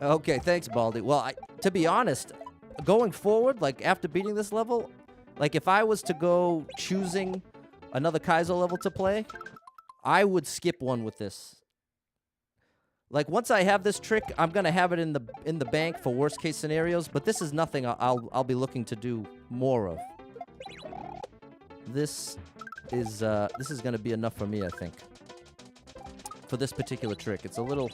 Okay, thanks, Baldy. Well, to be honest, going forward, like, after beating this level, like, if I was to go choosing another Kaizo level to play, I would skip one with this. Like, once I have this trick, I'm gonna have it in the bank for worst case scenarios, but this is nothing I'll be looking to do more of. This is gonna be enough for me, I think. For this particular trick, it's a little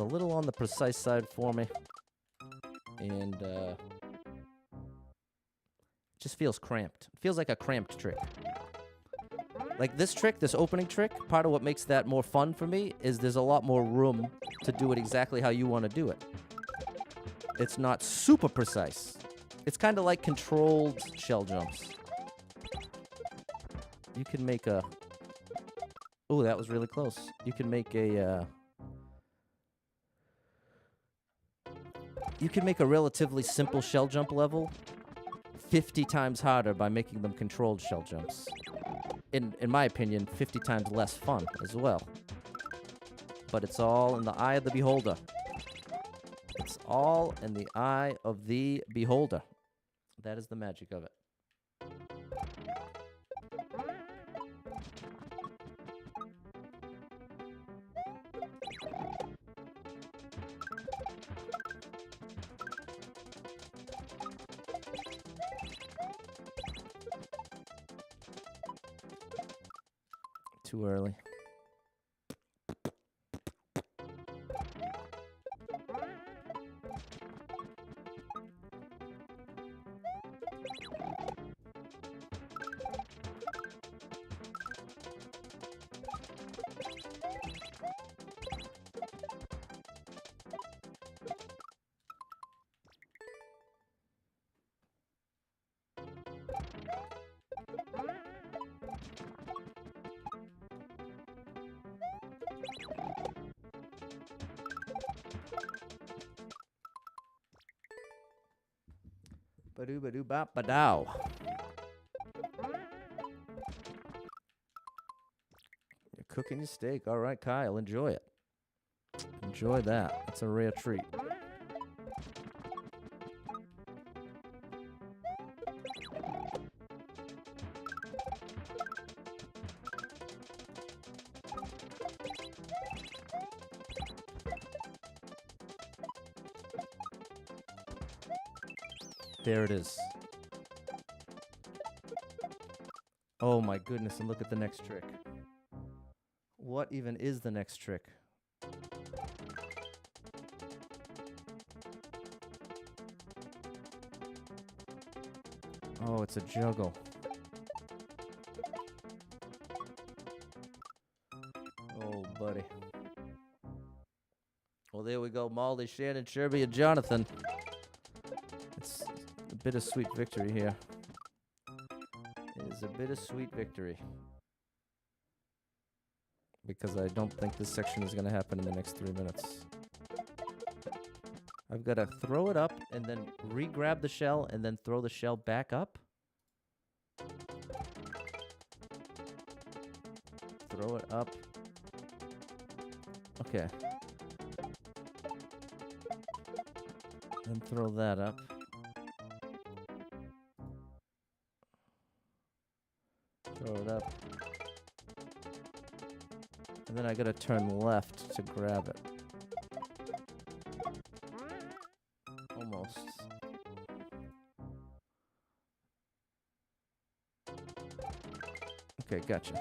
on the precise side for me, and just feels cramped. It feels like a cramped trick. Like this trick, this opening trick, part of what makes that more fun for me is there's a lot more room to do it exactly how you want to do it. It's not super precise. It's kind of like controlled shell jumps. You can make a... Oh, that was really close. You can make a... You can make a relatively simple shell jump level 50 times harder by making them controlled shell jumps. In my opinion, 50 times less fun as well. But it's all in the eye of the beholder. It's all in the eye of the beholder. That is the magic of it. Too early. Ba-doo-ba-doo-bop-ba-dow. You're cooking your steak. All right, Kyle, enjoy it. Enjoy that. That's a rare treat. There it is. Oh my goodness, and look at the next trick. What even is the next trick? Oh, it's a juggle. Oh, buddy. Well, there we go. Maldy, Shannon, Sherby, and Jonathan. It's a bittersweet victory here. It is a bittersweet victory. Because I don't think this section is going to happen in the next 3 minutes. I've got to throw it up and then re-grab the shell and then throw the shell back up. Throw it up. Okay. And throw that up. Throw it up. And then I gotta turn left to grab it. Almost. Okay, gotcha.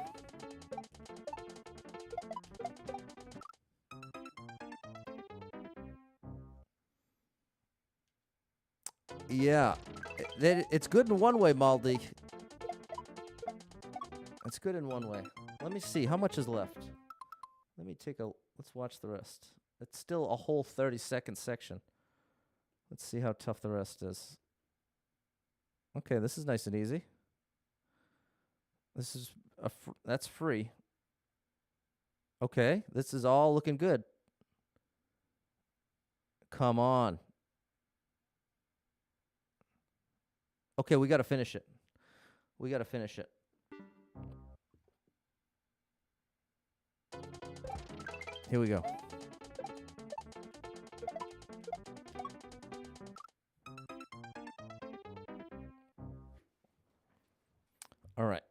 Yeah, it's good in one way, Maldi. It's good in one way. Let me see, how much is left? Let me let's watch the rest. It's still a whole 30-second section. Let's see how tough the rest is. Okay, this is nice and easy. This is, that's free. Okay, this is all looking good. Come on. Okay, we got to finish it. We got to finish it. Here we go. All right.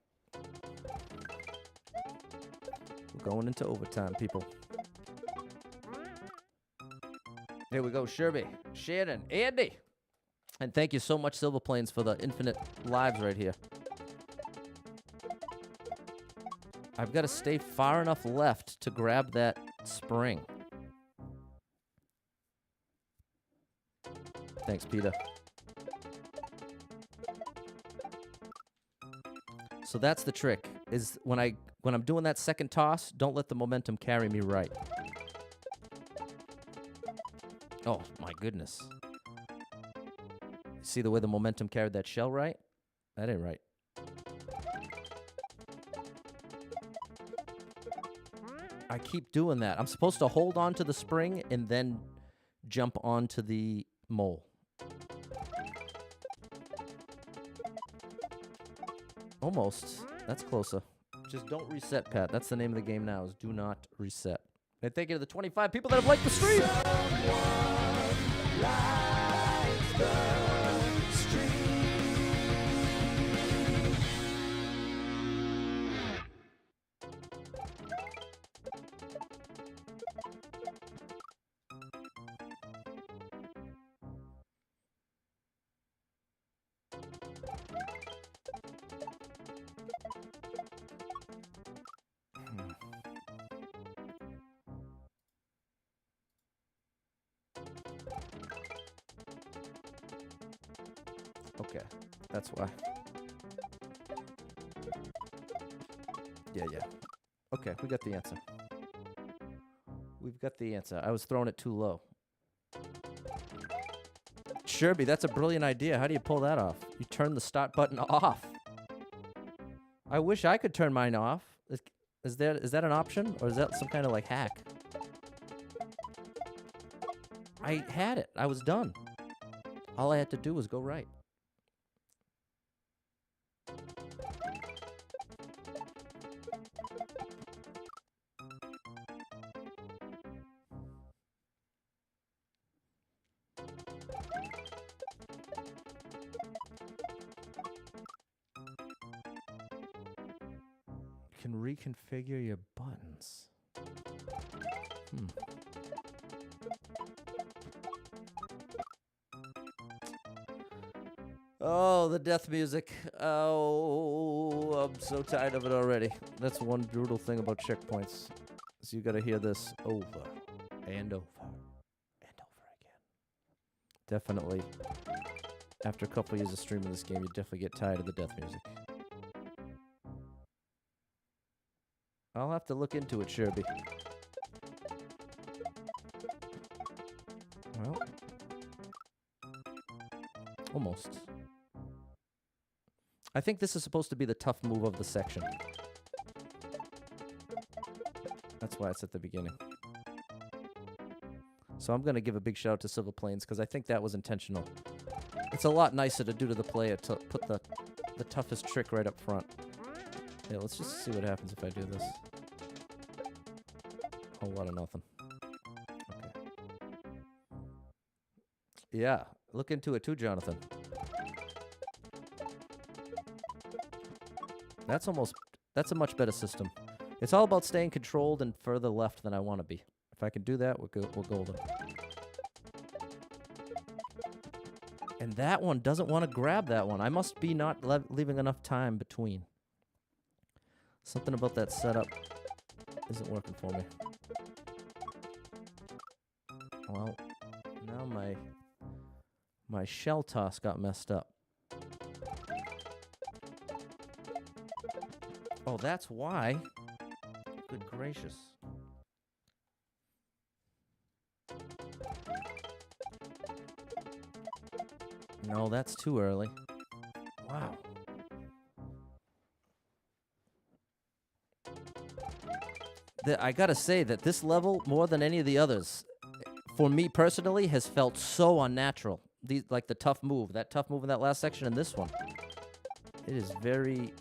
We're going into overtime, people. Here we go, Sherby, Shannon, Andy. And thank you so much, Slvrplane2, for the infinite lives right here. I've got to stay far enough left to grab that spring. Thanks, Peter. So that's the trick, is when I'm doing that second toss, don't let the momentum carry me right. Oh, my goodness. See the way the momentum carried that shell right? That ain't right. I keep doing that. I'm supposed to hold on to the spring and then jump onto the mole. Almost. That's closer. Just don't reset, Pat. That's the name of the game now, is do not reset. And thank you to the 25 people that have liked the stream. Okay, that's why. Yeah. Okay, we got the answer. We've got the answer. I was throwing it too low. Sherby, that's a brilliant idea. How do you pull that off? You turn the start button off. I wish I could turn mine off. Is that an option? Or is that some kind of like hack? I had it. I was done. All I had to do was go right. can reconfigure your buttons. Oh, the death music. Oh, I'm so tired of it already. That's one brutal thing about checkpoints. So you gotta hear this over and over and over again. Definitely, after a couple years of streaming this game, you definitely get tired of the death music. I'll have to look into it, Sherby. Well, almost. I think this is supposed to be the tough move of the section. That's why it's at the beginning. So I'm going to give a big shout out to Slvrplane2 because I think that was intentional. It's a lot nicer to do to the player to put the toughest trick right up front. Yeah, let's just see what happens if I do this. Whole lot of nothing. Okay. Yeah, look into it too, Jonathan. That's a much better system. It's all about staying controlled and further left than I want to be. If I can do that, we're golden. And that one doesn't want to grab that one. I must be not leaving enough time between. Something about that setup isn't working for me. Well, now my shell toss got messed up. Oh, that's why. Good gracious. No, that's too early. Wow. I gotta say that this level, more than any of the others, for me personally, has felt so unnatural. Like the tough move, that tough move in that last section and this one. It is very...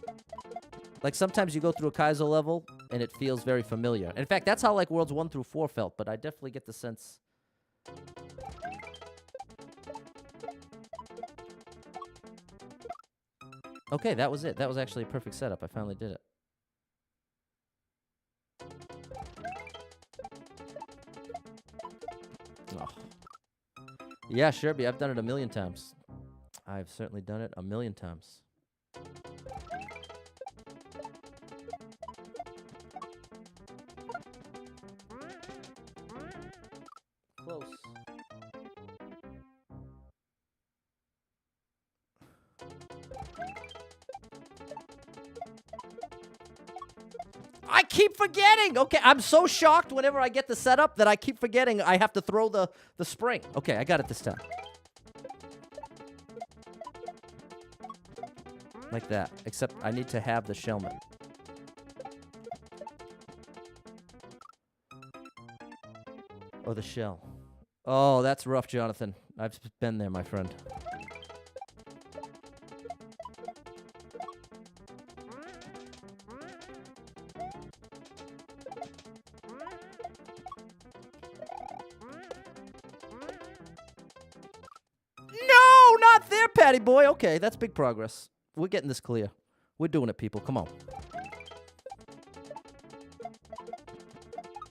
Like, sometimes you go through a Kaizo level, and it feels very familiar. In fact, that's how, like, Worlds 1 through 4 felt, but I definitely get the sense... Okay, that was it. That was actually a perfect setup. I finally did it. Oh. Yeah, Sherby, I've done it a million times. I've certainly done it a million times. Close. I keep forgetting! Okay, I'm so shocked whenever I get the setup that I keep forgetting I have to throw the spring. Okay, I got it this time. Like that, except I need to have the shellman. Oh, the shell. Oh, that's rough, Jonathan. I've been there, my friend. No, not there, Patty boy. Okay, that's big progress. We're getting this clear. We're doing it, people. Come on.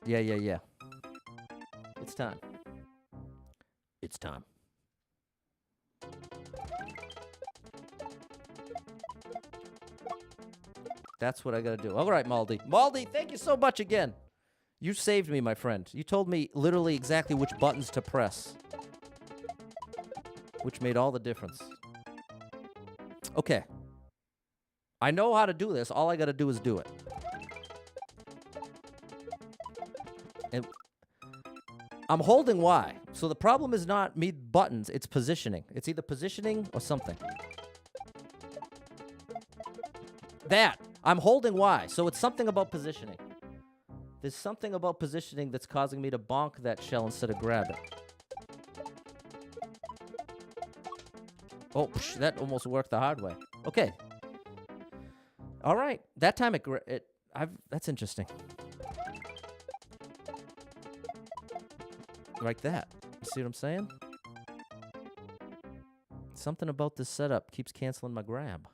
Yeah. It's time. It's time. That's what I gotta do. All right, Maldi. Maldi, thank you so much again. You saved me, my friend. You told me literally exactly which buttons to press, which made all the difference. Okay. I know how to do this. All I gotta do is do it. And I'm holding Y. So the problem is not me buttons, it's positioning. It's either positioning or something. That. I'm holding Y, so it's something about positioning. There's something about positioning that's causing me to bonk that shell instead of grab it. Oh, that almost worked the hard way. Okay. All right. That time that's interesting. Like that. You see what I'm saying? Something about this setup keeps canceling my grab.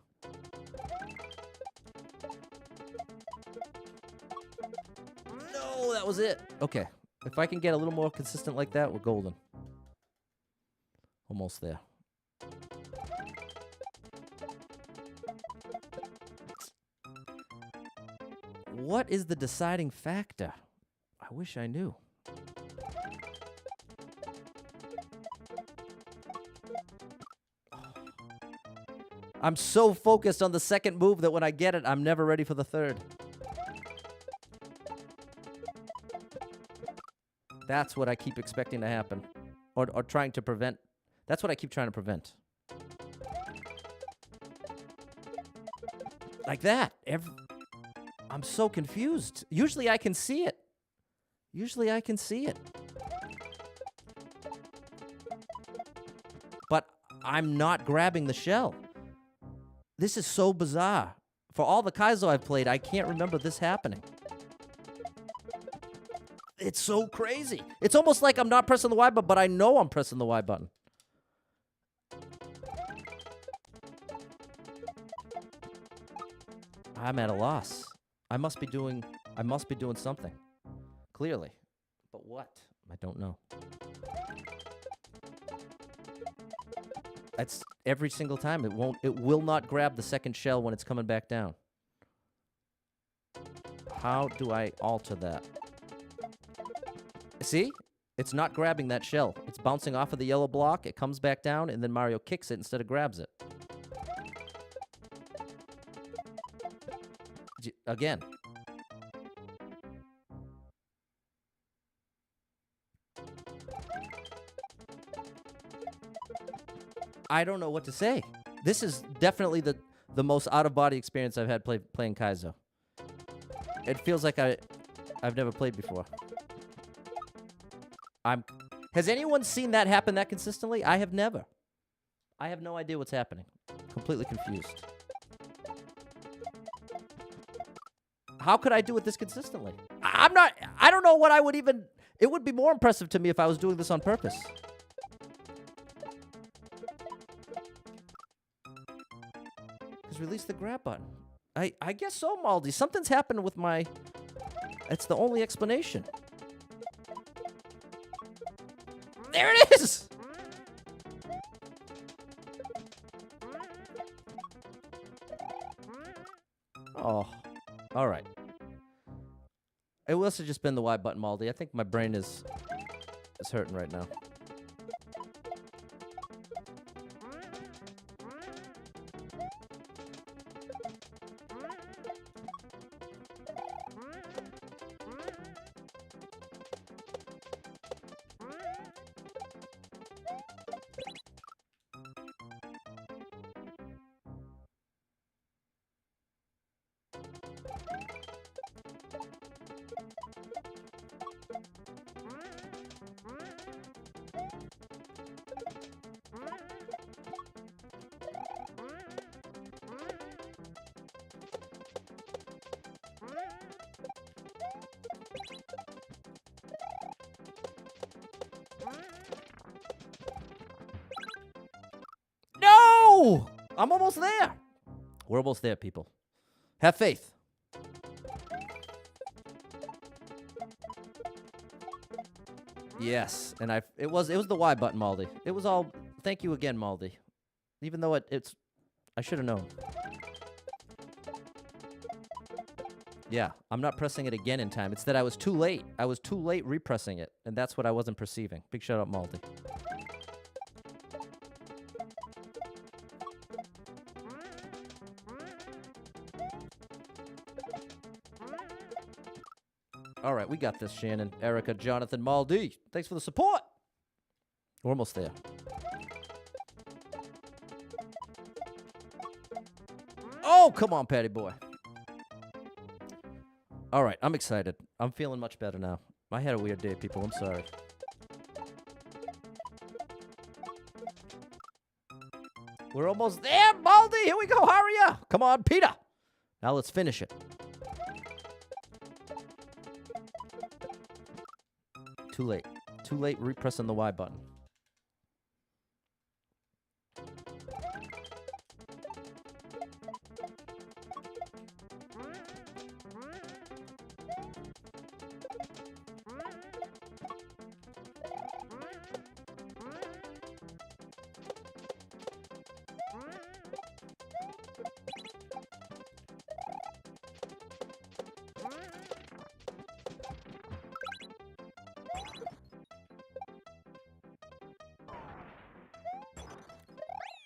was it. Okay. If I can get a little more consistent like that, we're golden. Almost there. What is the deciding factor? I wish I knew. I'm so focused on the second move that when I get it, I'm never ready for the third. That's what I keep expecting to happen. Or trying to prevent. That's what I keep trying to prevent. Like that. I'm so confused. Usually I can see it. Usually I can see it. But I'm not grabbing the shell. This is so bizarre. For all the Kaizo I've played, I can't remember this happening. It's so crazy. It's almost like I'm not pressing the Y button, but I know I'm pressing the Y button. I'm at a loss. I must be doing something. Clearly. But what? I don't know. That's every single time. It will not grab the second shell when it's coming back down. How do I alter that? See? It's not grabbing that shell. It's bouncing off of the yellow block, it comes back down, and then Mario kicks it instead of grabs it. Again. I don't know what to say. This is definitely the most out-of-body experience I've had playing Kaizo. It feels like I've never played before. Has anyone seen that happen that consistently? I have never. I have no idea what's happening. Completely confused. How could I do it this consistently? I don't know what I would even... It would be more impressive to me if I was doing this on purpose. Just release the grab button. I guess so, Maldi. Something's happened with my... It's the only explanation. There it is! Oh. All right. It must have just been the Y button, Maldi. I think my brain is hurting right now. No! I'm almost there. We're almost there, people. Have faith. Yes, and it was the Y button, Maldi. It was all. Thank you again, Maldi. Even though it's, I should have known. Yeah, I'm not pressing it again in time. It's that I was too late. I was too late repressing it, and that's what I wasn't perceiving. Big shout out, Maldi. All right, we got this, Shannon, Erica, Jonathan, Maldi. Thanks for the support. We're almost there. Oh, come on, Patty boy. All right, I'm excited. I'm feeling much better now. I had a weird day, people. I'm sorry. We're almost there, Baldy. Here we go. Hurry up. Come on, Peter. Now let's finish it. Too late. Too late repressing the Y button.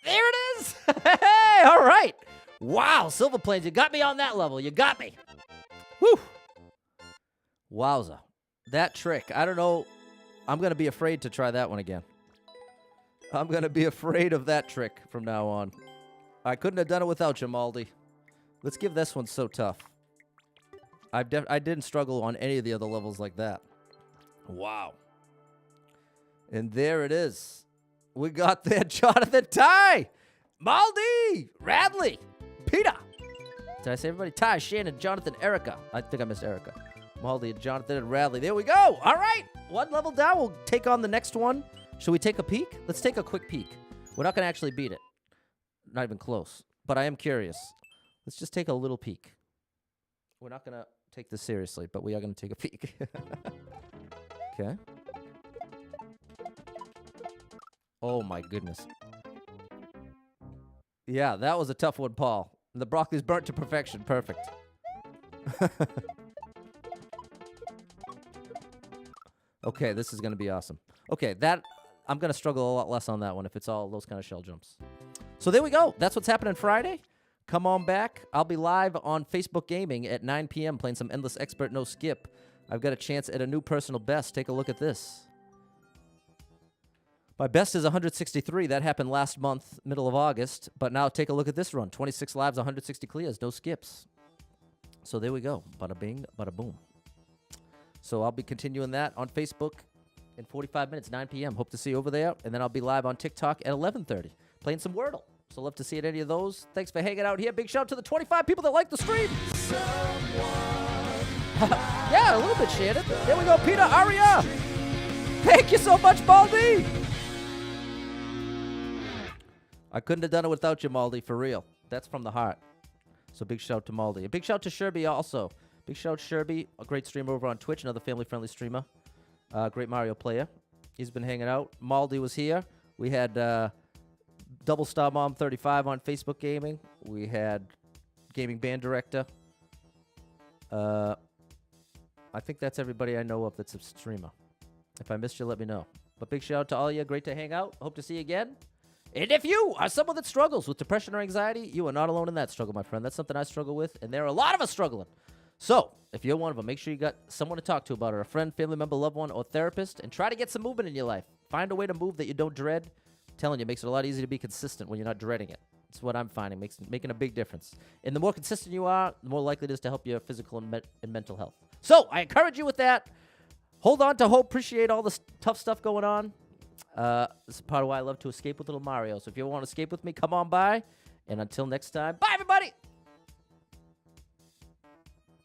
There it is. Hey, all right. Wow, Slvrplane2, you got me on that level. You got me. Whew. Wowza. That trick. I don't know. I'm going to be afraid to try that one again. I'm going to be afraid of that trick from now on. I couldn't have done it without you, Maldi. Let's give this one so tough. I didn't struggle on any of the other levels like that. Wow. And there it is. We got there, Jonathan, Ty, Maldi, Radley, Peter. Did I say everybody? Ty, Shannon, Jonathan, Erica. I think I missed Erica. Maldi, and Jonathan, and Radley. There we go. All right. One level down. We'll take on the next one. Should we take a peek? Let's take a quick peek. We're not going to actually beat it. Not even close. But I am curious. Let's just take a little peek. We're not going to take this seriously, but we are going to take a peek. Okay. Oh, my goodness. Yeah, that was a tough one, Paul. The broccoli's burnt to perfection. Perfect. Okay, this is going to be awesome. Okay, I'm going to struggle a lot less on that one if it's all those kind of shell jumps. So there we go. That's what's happening Friday. Come on back. I'll be live on Facebook Gaming at 9 p.m. playing some Endless Expert No Skip. I've got a chance at a new personal best. Take a look at this. My best is 163. That happened last month, middle of August. But now take a look at this run. 26 lives, 160 clears, no skips. So there we go. Bada bing, bada boom. So I'll be continuing that on Facebook in 45 minutes, 9 p.m. Hope to see you over there. And then I'll be live on TikTok at 11:30 playing some Wordle. So love to see it, any of those. Thanks for hanging out here. Big shout out to the 25 people that like the stream. Yeah, a little bit, Shannon. There we go, Peter, Aria. Thank you so much, Baldy. I couldn't have done it without you, Maldi, for real. That's from the heart. So big shout to Maldi. A big shout to Sherby also. Big shout to Sherby, a great streamer over on Twitch, another family-friendly streamer. Great Mario player. He's been hanging out. Maldi was here. We had Double Star Mom 35 on Facebook Gaming. We had Gaming Band Director. I think that's everybody I know of that's a streamer. If I missed you, let me know. But big shout out to all of you. Great to hang out. Hope to see you again. And if you are someone that struggles with depression or anxiety, you are not alone in that struggle, my friend. That's something I struggle with, and there are a lot of us struggling. So, if you're one of them, make sure you got someone to talk to about it, a friend, family member, loved one, or therapist, and try to get some movement in your life. Find a way to move that you don't dread. I'm telling you, it makes it a lot easier to be consistent when you're not dreading it. It's what I'm finding, making a big difference. And the more consistent you are, the more likely it is to help your physical and mental health. So, I encourage you with that. Hold on to hope. Appreciate all the tough stuff going on. This is part of why I love to escape with little Mario. So if you want to escape with me, come on by. And until next time, bye, everybody.